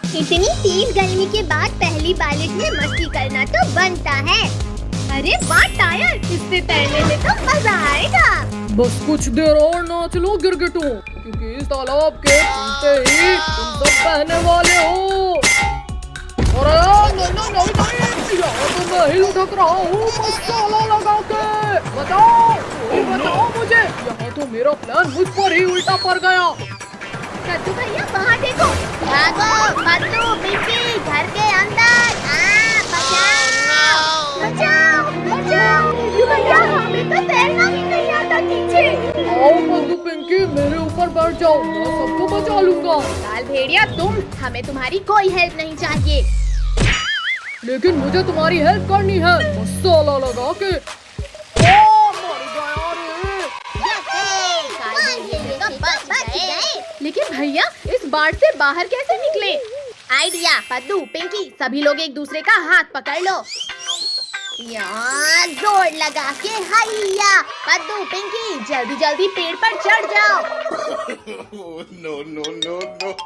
इतनी तेज गर्मी के बाद पहली बारिश में मस्ती करना तो बनता है। अरे वाह टायर, इससे तैरने में तो मजा आएगा। बस कुछ देर और नाच लो गिरगिटों, क्योंकि इस तालाब के नीचे ही तुम सब बहने वाले हो। अरे नहीं, यहाँ तो मैं ही लुढ़क रहा हूँ मसाला लगा के। बताओ, कोई बताओ मुझे, यहाँ तो मेरा प्लान मुझ पर ही उल्टा पड़ गया। कद्दू भैया वहाँ देखो, भागो कद्दू पिंकी, घर के अंदर। बचाओ बचाओ बचाओ। कद्दू भैया हमें तो तैरना भी नहीं आता नीचे। आओ कद्दू पिंकी, मेरे ऊपर बैठ जाओ, मैं सबको बचा लूंगा। लाल भेड़िया तुम, हमें तुम्हारी कोई हेल्प नहीं चाहिए। लेकिन मुझे तुम्हारी हेल्प करनी है मसाला लगा के। लेकिन भैया इस बाढ़ से बाहर कैसे निकले? आइडिया, कद्दू पिंकी सभी लोग एक दूसरे का हाथ पकड़ लो। यहाँ जोर लगा के हैया। कद्दू पिंकी जल्दी जल्दी पेड़ पर चढ़ जाओ। No.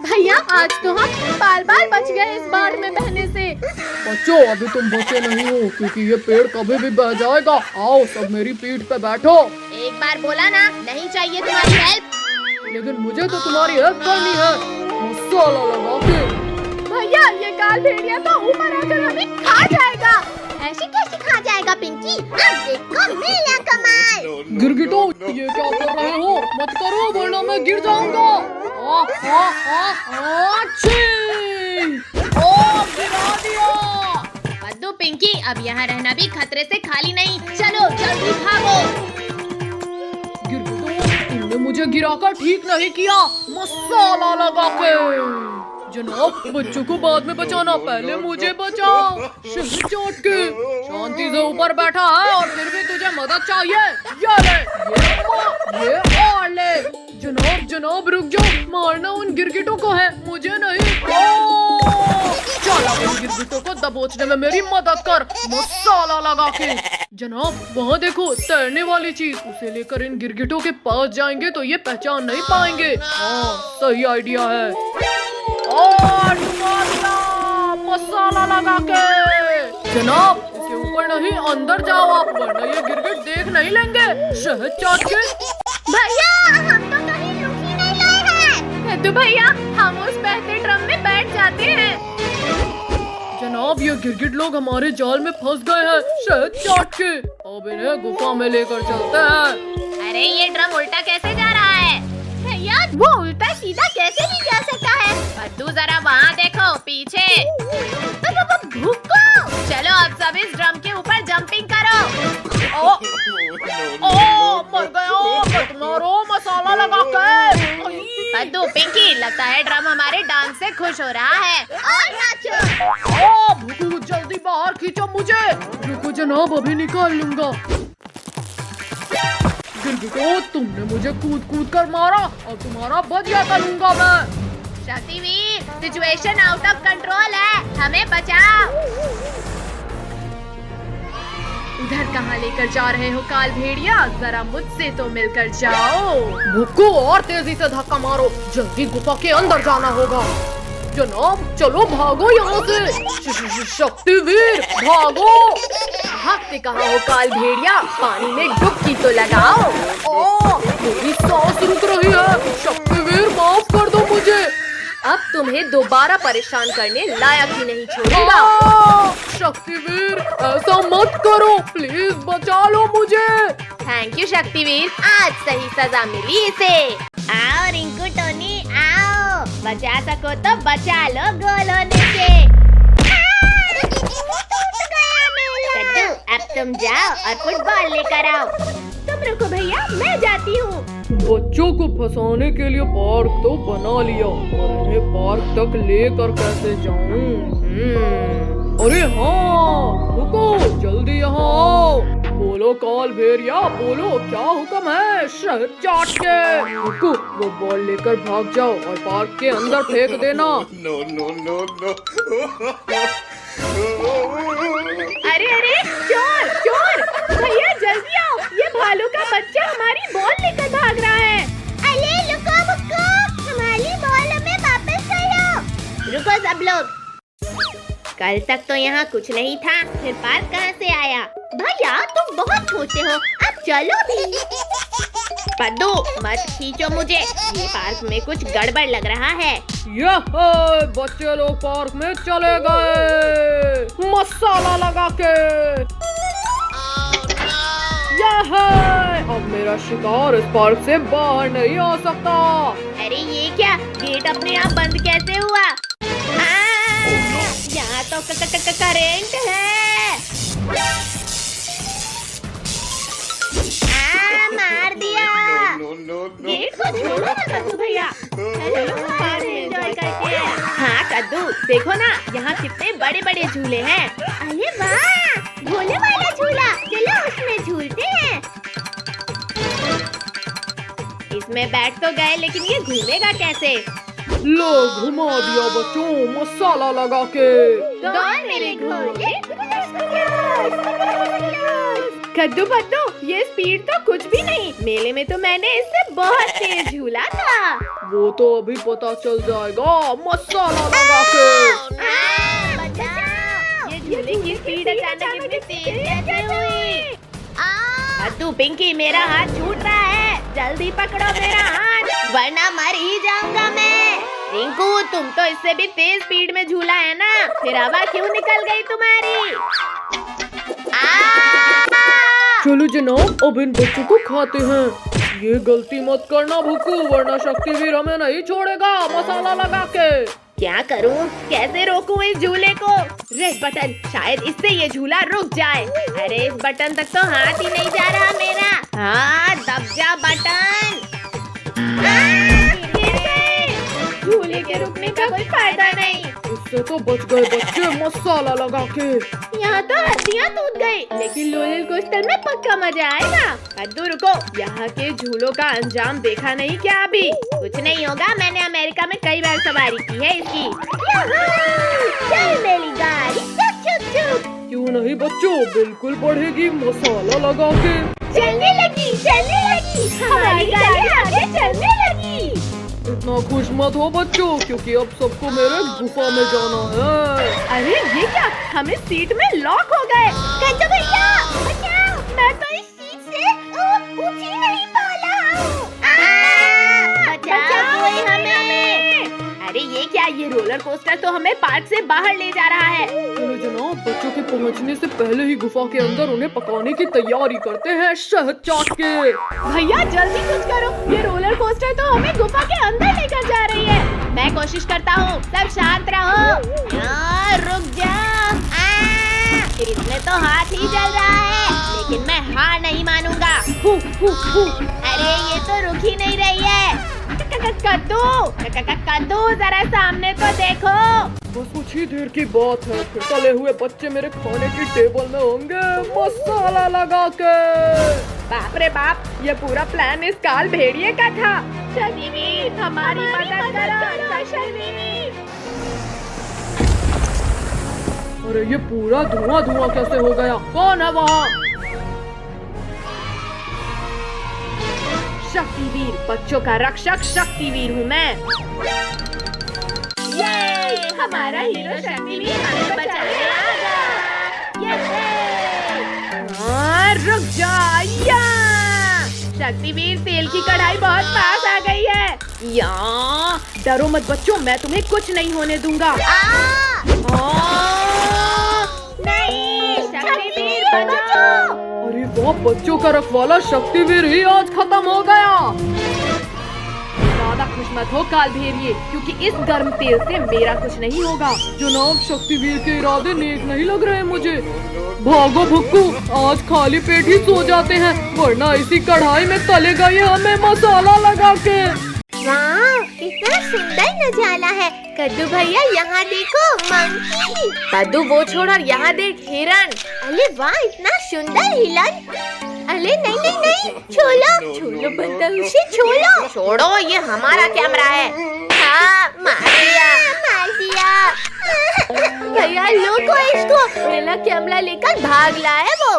भैया आज तो हम बाल बाल बच गए इस बाढ़ में बहने से। बच्चों अभी तुम बचे नहीं हो, क्योंकि ये पेड़ कभी भी बह जाएगा। आओ सब मेरी पीठ पे बैठो। एक बार बोला ना, नहीं चाहिए तुम्हारी हेल्प। लेकिन मुझे तो तुम्हारी हेल्प करनी है मसाला लगा के। भैया ये काल भेड़िया तो ऊपर आकर हमें खा जाएगा। ऐसे कैसे खा जाएगा पिंकी? अब देखो मेरा कमाल। गिरगिटो ये क्या कर रहे हो? मत करो वरना मैं गिर जाऊंगा। ओ गिरा दिया। कद्दू पिंकी अब यहाँ रहना भी खतरे से खाली नहीं। चलो जल्दी भागो। गिरगिटो तुमने मुझे गिराकर ठीक नहीं किया मसाला लगा के। जनाब बच्चों को बाद में बचाना, पहले मुझे बचाओ। शहर चोट के शांति से ऊपर बैठा है और फिर भी तुझे मदद चाहिए। ये ले, ये और ले। जनाब रुक जाओ, मारना उन गिरगिटों को है, मुझे नहीं। चलो उन गिरगिटों को दबोचने में मेरी मदद कर मसाला लगा के। जनाब वहाँ देखो तैरने वाली चीज, उसे लेकर इन गिरगिटों के पास जाएंगे तो ये पहचान नहीं पाएंगे। हाँ सही आइडिया है। और मसाला लगा के। जनाब इसके ऊपर नहीं, अंदर जाओ आप, वरना ये गिरगिट देख नहीं लेंगे। शहद चाट के। भैया हम तो कहीं रुक ही नहीं रहे हैं। कद्दू भैया हम उस बहते ड्रम में बैठ जाते हैं। जनाब ये गिरगिट लोग हमारे जाल में फंस गए हैं शहद चाट के। अब इन्हें गुफा में लेकर चलते हैं। अरे ये ड्रम उल्टा कैसे जा रहा है? भैया वो उल्टा सीधा कैसे नहीं जा सकता है? कद्दू जरा वहाँ देखो पीछे। भूखो। चलो अब सब इस ड्रम के ऊपर जंपिंग करो। मर गया, मारो मसाला लगा के। कद्दू पिंकी लगता है ड्रम हमारे डांस से खुश हो रहा है। और नाचो। भूखू जल्दी बाहर खींचो मुझे। रुको जनाब अभी निकाल लूंगा। गिरगिटो तुमने मुझे कूद कूद कर मारा और तुम्हारा बदला करूंगा मैं। Shaktiveer situation out of control है, हमें बचाओ। उधर कहाँ लेकर जा रहे हो काल भेड़िया? जरा मुझसे तो मिलकर जाओ। भुक्को और तेजी से धक्का मारो, जल्दी गुफा के अंदर जाना होगा। जनाब चलो भागो यहाँ से। शक्तिवीर भागो। भागते कहाँ हो काल भेड़िया? पानी में डुबकी तो लगाओ। मेरी सांस रुक रही है। शक्तिवीर माफ कर दो मुझे। अब तुम्हें दोबारा परेशान करने लायक ही नहीं छोड़ूंगा। शक्तिवीर ऐसा मत करो, प्लीज बचा लो मुझे। थैंक यू शक्तिवीर, आज सही सजा मिली इसे। आओ रिंकू टोनी आओ, बचा सको तो बचा लो गोल होने से। कद्दू अब तुम जाओ और फुटबॉल लेकर आओ। तुम रुको भैया, मैं जाती हूँ। बच्चों को फंसाने के लिए पार्क तो बना लिया, और इन्हें पार्क तक लेकर कैसे जाऊं? अरे हाँ रुको, जल्दी यहाँ आओ। बोलो काल भेड़िया, बोलो क्या हुक्म है? शहद चाट के। रुको वो बॉल लेकर भाग जाओ और पार्क के अंदर फेंक देना। No. अरे अरे चोर चोर, भैया जल्दी आओ, ये भालू का बच्चा हमारी बॉल लेकर भाग रहा है। अरे लुको बुक्को, हमारी बॉल हमें वापस करो। रुको सब सब लोग। कल तक तो यहाँ कुछ नहीं था, फिर पार्क कहाँ से आया? भैया तुम बहुत छोटे हो, अब चलो भी। पद्दू मत खींचो मुझे, ये पार्क में कुछ गड़बड़ लग रहा है। यह बच्चे लोग पार्क में चले गए मसाला लगा के। यह अब मेरा शिकार इस पार्क से बाहर नहीं आ सकता। अरे ये क्या, गेट अपने आप बंद कैसे हुआ? यहाँ तो करेंट है। मार दिया। गेट को छोड़ो ना कद्दू भैया। एंजॉय करते हैं। हाँ कद्दू देखो ना, यहाँ कितने बड़े बड़े झूले हैं। अरे वाह, झूले वाला झूला, चलो उसमें झूलते हैं। इसमें बैठ तो गए, लेकिन ये घूमेगा कैसे? लो घुमा दिया बच्चों मसाला लगा के। मेरे घोड़े। कद्दू पद्दू, ये स्पीड तो कुछ भी नहीं। मेले में तो मैंने इससे बहुत तेज झूला था। वो तो अभी पता चल जाएगा मसाला लगा के। बचाओ! ये झूले की स्पीड अचानक इतनी तेज कैसे हुई? कद्दू पिंकी, मेरा हाथ छूट रहा है, जल्दी पकड़ो मेरा हाथ, वरना मर ही जाऊंगा मैं। रिंकू तुम तो इससे भी तेज स्पीड में झूला है ना, फिर हवा क्यों निकल गई तुम्हारी? चलो जनाब, अब इन बच्चों को खाते हैं। ये गलती मत करना भुक्कू, वरना शक्तिवीर हमें नहीं छोड़ेगा मसाला लगा के। क्या करूं? कैसे रोकूं इस झूले को? रेड बटन, शायद इससे ये झूला रुक जाए। अरे इस बटन तक तो हाथ ही नहीं जा रहा मेरा। हाँ दब जा बटन। गिर गए। झूले के रुकने का कोई फायदा नहीं। इससे तो बच गए बच्चे मसाला लगा के। यहाँ तो हड्डियाँ टूट गई, लेकिन रोलर कोस्टर में पक्का मजा आएगा। कद्दू रुको, यहाँ के झूलों का अंजाम देखा नहीं क्या अभी? कुछ नहीं होगा, मैंने अमेरिका में कई बार सवारी की है इसकी। चल मेरी गाड़ी, चुप चुप। क्यों नहीं बच्चों, बिल्कुल बढ़ेगी मसाला लगा के। चलने लगी, हमारी गाड़ी आगे चलने लगी। इतना खुश मत हो बच्चों, क्योंकि अब सबको मेरे गुफा में जाना है। अरे ये क्या, हम इस सीट में लॉक हो गए। कद्दू भैया बचाओ, मैं तो इस सीट से ऊंची नहीं पाला हूँ। बचाओ कोई हमें। अरे ये क्या, ये रोलर कोस्टर तो हमें पार्क से बाहर ले जा रहा है। चलो जनाब, बच्चों के पहुंचने से पहले ही गुफा के अंदर उन्हें पकाने की तैयारी करते हैं शहद चाट के। भैया जल्दी कुछ करो, ये रोलर कोस्टर तो हमें गुफा के अंदर लेकर जा रही है। मैं कोशिश करता हूँ, सब शांत रहो। रुक जाओ। फिर इसमें तो हाथ ही जल रहा है, लेकिन मैं हार नहीं मानूंगा। अरे ये तो रुक ही नहीं रही है। कद्दू जरा सामने तो देखो। बस कुछ ही देर की बात है, फिर तले हुए बच्चे मेरे खाने की टेबल में होंगे मसाला लगा के। बाप रे बाप, ये पूरा प्लान इस काल भेड़िए का था। शनिवीर हमारी मदद करो शनिवीर। अरे ये पूरा धुआं धुआं कैसे हो गया? कौन है वहाँ? शक्तिवीर, बच्चों का रक्षक शक्तिवीर हूँ मैं। ये हमारा हीरो शक्तिवीर हमें बचाने आ गया। रुक जा। शक्तिवीर, तेल की कढ़ाई बहुत पास आ गई है। डरो मत बच्चों, मैं तुम्हें कुछ नहीं होने दूंगा। नहीं, शक्तिवीर बचाओ। अरे वाह, बच्चों का रखवाला शक्तिवीर ही आज खत्म हो गया। ज्यादा खुश मत हो काल भेड़िए, क्योंकि इस गर्म तेल से मेरा कुछ नहीं होगा। जनाब, शक्तिवीर के इरादे नेक नहीं लग रहे मुझे। भागो भुक्कू, आज खाली पेट ही सो जाते हैं, वरना इसी कढ़ाई में तलेगा ये हमें मसाला लगा के। वाह, कितना सुंदर नजारा है। कद्दू भैया यहाँ देखो, मंकी। कद्दू वो छोड़ और यहाँ देख हिरन। अरे वाह, इतना सुंदर हिरन। अरे नहीं नहीं नहीं, छोड़ो बदतमीजी, छोड़ो, ये हमारा कैमरा है। हाँ, मार दिया। भैया लोगो इसको, मेरा कैमरा लेकर भाग लाए वो।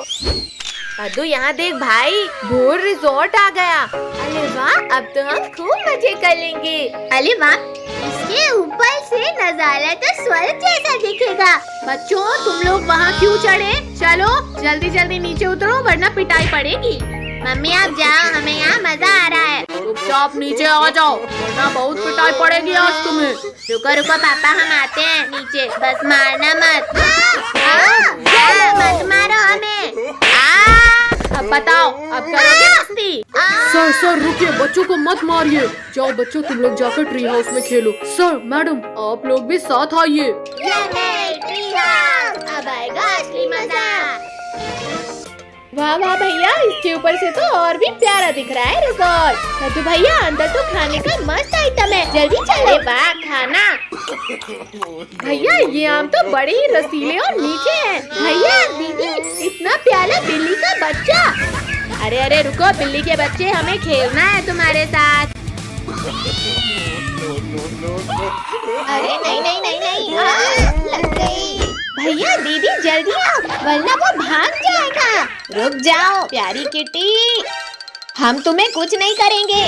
कद्दू यहाँ देख भाई, भोर रिजॉर्ट आ गया। अरे वाह, अब तो हम खूब मजे करेंगे। अरे वाह, इसके ऊपर ऊपर से नजारा तो स्वर्ग जैसा दिखेगा। बच्चों तुम लोग वहाँ क्यों चढ़े? चलो जल्दी जल्दी नीचे उतरो वरना पिटाई पड़ेगी। मम्मी आप जाओ, हमें यहाँ मजा आ रहा है। चुपचाप नीचे आ जाओ वरना बहुत पिटाई पड़ेगी आज तुम्हें। रुको रुको पापा, हम आते हैं नीचे, बस मारना मत। मत मारो हमें। अब बताओ अब करोगे मस्ती? सर सर रुकिए, बच्चों को मत मारिए। जाओ बच्चों तुम लोग जाकर ट्री हाउस में खेलो। सर मैडम आप लोग भी साथ आइए। ट्री हाउस, अब आएगा असली मजा। वाह वाह भैया, इसके ऊपर से तो और भी प्यारा दिख रहा है रिजॉर्ट। तो भैया अंदर तो खाने का मस्त आइटम है, जल्दी चले। वाह खाना। भैया ये आम तो बड़े ही रसीले और मीठे हैं। भैया दीदी इतना प्यारा बिल्ली का बच्चा। अरे अरे रुको बिल्ली के बच्चे, हमें खेलना है तुम्हारे साथ। अरे नहीं नहीं नहीं नहीं, लग गई। भैया दीदी जल्दी आओ वरना वो भाग जाएगा। रुक जाओ प्यारी किटी, हम तुम्हें कुछ नहीं करेंगे।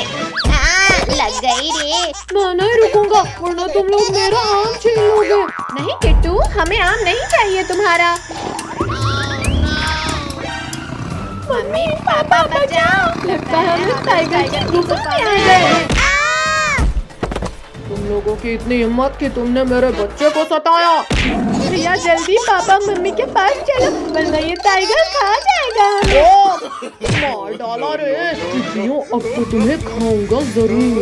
लग गई रे। मैं नहीं रुकूंगा वरना तुम लोग मेरा आम छीन लोगे। नहीं किट्टू, हमें आम नहीं चाहिए तुम्हारा। मम्मी पापा बचाओ, लगता है हम टाइगर की गुफा में आ गए। तुम लोगों की इतनी हिम्मत कि तुमने मेरे बच्चे को सताया। भैया जल्दी पापा मम्मी के पास चलो वरना ये टाइगर खा जाएगा। मार डाला रे। अब तो तुम्हें खाऊंगा जरूर।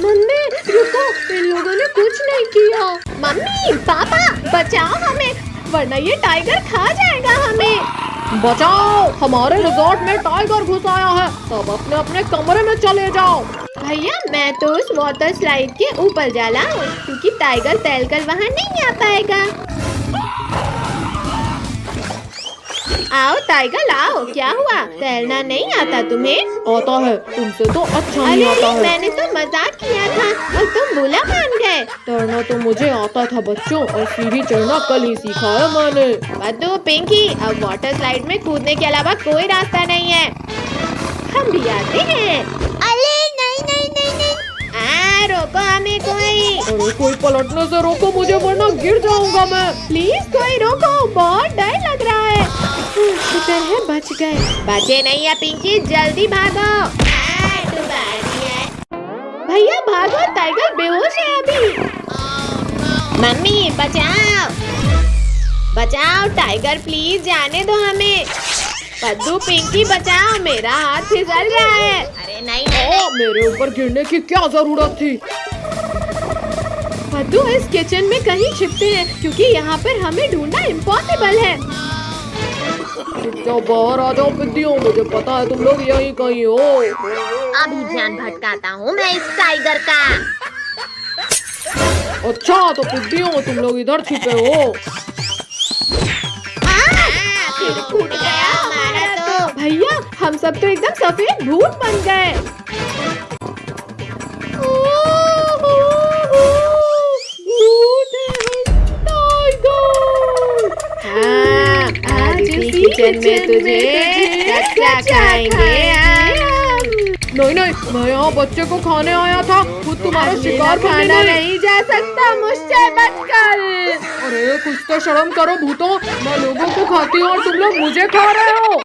मम्मी रुको, इन लोगों ने कुछ नहीं किया। मम्मी पापा बचाओ हमें वरना ये टाइगर खा जाएगा हमें। बचाओ, हमारे रिजॉर्ट में टाइगर घुस आया है। सब अपने अपने कमरे में चले जाओ। भैया मैं तो उस वाटर स्लाइड के ऊपर जा रहा हूँ क्योंकि टाइगर तैरकर वहाँ नहीं आ पाएगा। आओ टाइगर आओ, क्या हुआ? तैरना नहीं आता तुम्हें? आता है, तुमसे तो अच्छा नहीं आता है। मैंने तो मजाक किया था और तुम बुरा मान गए। तैरना तो मुझे आता था बच्चों, और सीढ़ी चढ़ना कल ही सीखा है मैंने। बद्दू पिंकी, अब वाटर स्लाइड में कूदने के अलावा कोई रास्ता नहीं है। हम भी आते हैं। अरे नहीं नहीं नहीं नहीं, रोको हमें कोई। अरे कोई पलटने से रोको मुझे वरना गिर जाऊंगा मैं। प्लीज कोई रोको, बहुत डर लग रहा है। शुक्र है बच गए। बचे नहीं है पिंकी, जल्दी भागो। भैया भागो, टाइगर बेहोश है अभी। मम्मी बचाओ बचाओ, टाइगर प्लीज जाने दो हमें। पद्दू पिंकी बचाओ, मेरा हाथ फिसल रहा है। अरे नहीं मेरे ऊपर गिरने की क्या जरूरत थी? पद्दू इस किचन में कहीं छिपते हैं क्योंकि यहाँ पर हमें ढूंढना इम्पॉसिबल है। जाओ बाहर आ जाओ पिद्दियों, मुझे पता है तुम लोग यहीं कहीं हो। अभी ध्यान भटकाता हूँ मैं इस टाइगर का। अच्छा तो पिद्दियों तुम लोग इधर छिपे हो। फिर फूट गया हमारा तो। भैया हम सब तो एकदम सफेद भूत बन गए। आज इसी किचन में तुझे कच्चा खाएंगे। नहीं नहीं, मैं यहाँ बच्चे को खाने आया था, खुद तुम्हारा शिकार खाना नहीं जा सकता मुझसे बचकर। अरे कुछ तो शर्म करो भूतों, मैं लोगों को खाती हूँ और तुम लोग मुझे खा रहे हो।